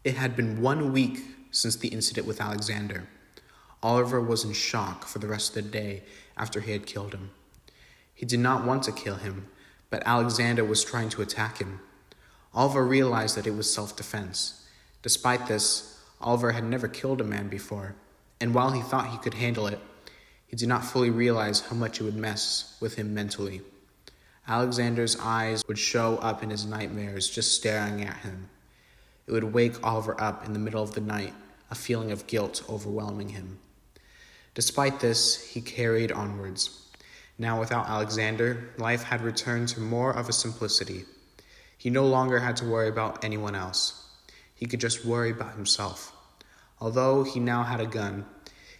It had been 1 week since the incident with Alexander. Oliver was in shock for the rest of the day after he had killed him. He did not want to kill him, but Alexander was trying to attack him. Oliver realized that it was self-defense. Despite this, Oliver had never killed a man before, and while he thought he could handle it, he did not fully realize how much it would mess with him mentally. Alexander's eyes would show up in his nightmares just staring at him. It would wake Oliver up in the middle of the night, a feeling of guilt overwhelming him. Despite this, he carried onwards. Now without Alexander, life had returned to more of a simplicity. He no longer had to worry about anyone else. He could just worry about himself. Although he now had a gun,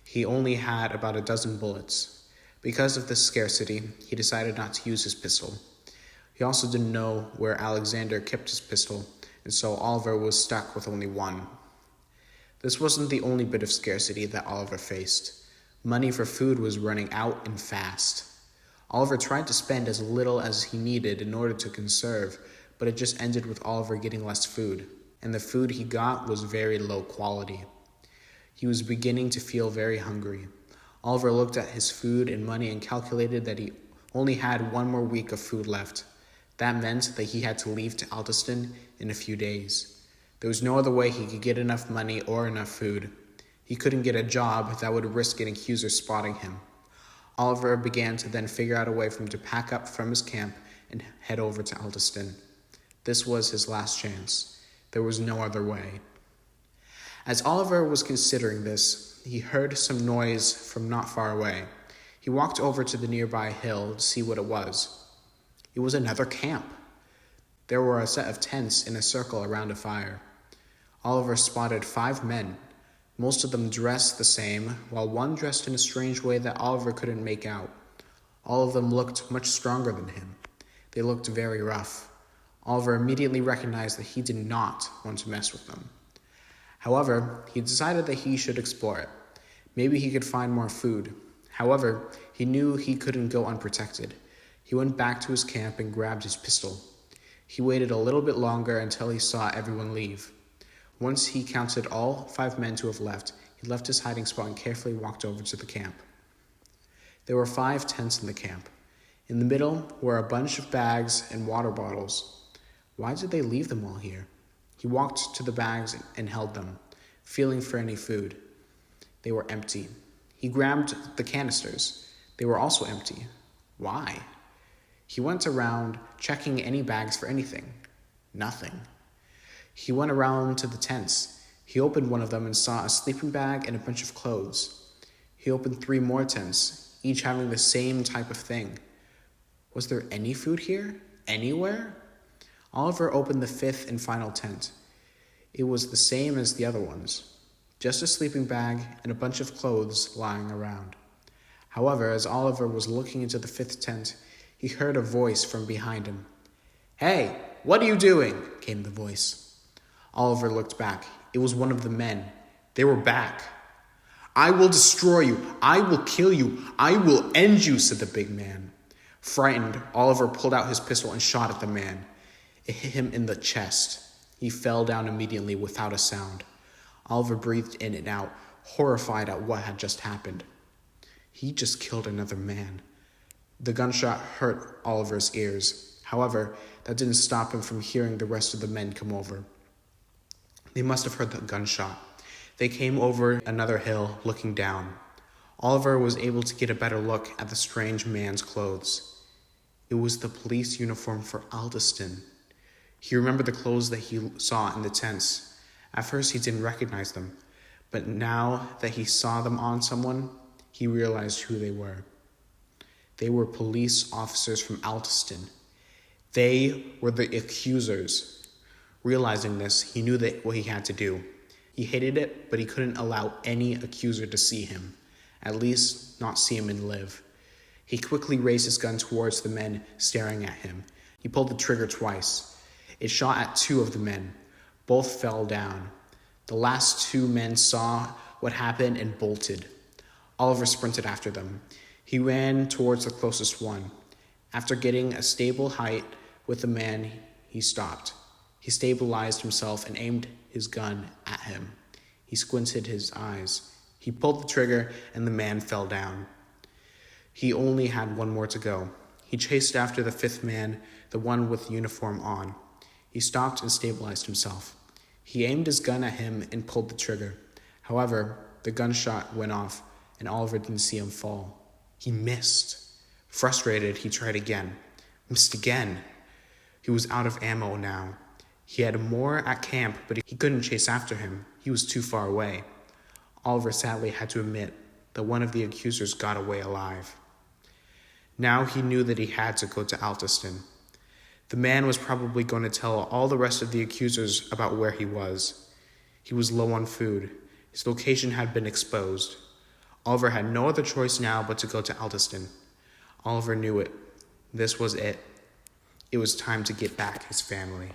he only had about 12 bullets. Because of this scarcity, he decided not to use his pistol. He also didn't know where Alexander kept his pistol, and so Oliver was stuck with only one. This wasn't the only bit of scarcity that Oliver faced. Money for food was running out and fast. Oliver tried to spend as little as he needed in order to conserve, but it just ended with Oliver getting less food, and the food he got was very low quality. He was beginning to feel very hungry. Oliver looked at his food and money and calculated that he only had 1 more week of food left. That meant that he had to leave to Altoston in a few days. There was no other way he could get enough money or enough food. He couldn't get a job that would risk getting accusers spotting him. Oliver began to then figure out a way for him to pack up from his camp and head over to Altoston. This was his last chance. There was no other way. As Oliver was considering this, he heard some noise from not far away. He walked over to the nearby hill to see what it was. It was another camp. There were a set of tents in a circle around a fire. Oliver spotted 5 men. Most of them dressed the same, while one dressed in a strange way that Oliver couldn't make out. All of them looked much stronger than him. They looked very rough. Oliver immediately recognized that he did not want to mess with them. However, he decided that he should explore it. Maybe he could find more food. However, he knew he couldn't go unprotected. He went back to his camp and grabbed his pistol. He waited a little bit longer until he saw everyone leave. Once he counted all 5 men to have left, he left his hiding spot and carefully walked over to the camp. There were 5 tents in the camp. In the middle were a bunch of bags and water bottles. Why did they leave them all here? He walked to the bags and held them, feeling for any food. They were empty. He grabbed the canisters. They were also empty. Why? He went around checking any bags for anything. Nothing. He went around to the tents. He opened one of them and saw a sleeping bag and a bunch of clothes. He opened 3 more tents, each having the same type of thing. Was there any food here? Anywhere? Oliver opened the 5th and final tent. It was the same as the other ones, just a sleeping bag and a bunch of clothes lying around. However, as Oliver was looking into the 5th tent, he heard a voice from behind him. "Hey, what are you doing?" came the voice. Oliver looked back. It was one of the men. They were back. "I will destroy you. I will kill you. I will end you," said the big man. Frightened, Oliver pulled out his pistol and shot at the man. It hit him in the chest. He fell down immediately without a sound. Oliver breathed in and out, horrified at what had just happened. He just killed another man. The gunshot hurt Oliver's ears. However, that didn't stop him from hearing the rest of the men come over. They must have heard the gunshot. They came over another hill, looking down. Oliver was able to get a better look at the strange man's clothes. It was the police uniform for Altoston. He remembered the clothes that he saw in the tents. At first, he didn't recognize them, but now that he saw them on someone, he realized who they were. They were police officers from Altoston. They were the accusers. Realizing this, he knew that what he had to do. He hated it, but he couldn't allow any accuser to see him, at least not see him and live. He quickly raised his gun towards the men staring at him. He pulled the trigger twice. It shot at 2 of the men. Both fell down. The last 2 men saw what happened and bolted. Oliver sprinted after them. He ran towards the closest one. After getting a stable height with the man, he stopped. He stabilized himself and aimed his gun at him. He squinted his eyes. He pulled the trigger, and the man fell down. He only had one more to go. He chased after the fifth man, the one with the uniform on. He stopped and stabilized himself. He aimed his gun at him and pulled the trigger. However, the gunshot went off, and Oliver didn't see him fall. He missed. Frustrated, he tried again. Missed again. He was out of ammo now. He had more at camp, but he couldn't chase after him. He was too far away. Oliver sadly had to admit that one of the accusers got away alive. Now he knew that he had to go to Altoston. The man was probably going to tell all the rest of the accusers about where he was. He was low on food. His location had been exposed. Oliver had no other choice now but to go to Altoston. Oliver knew it. This was it. It was time to get back his family.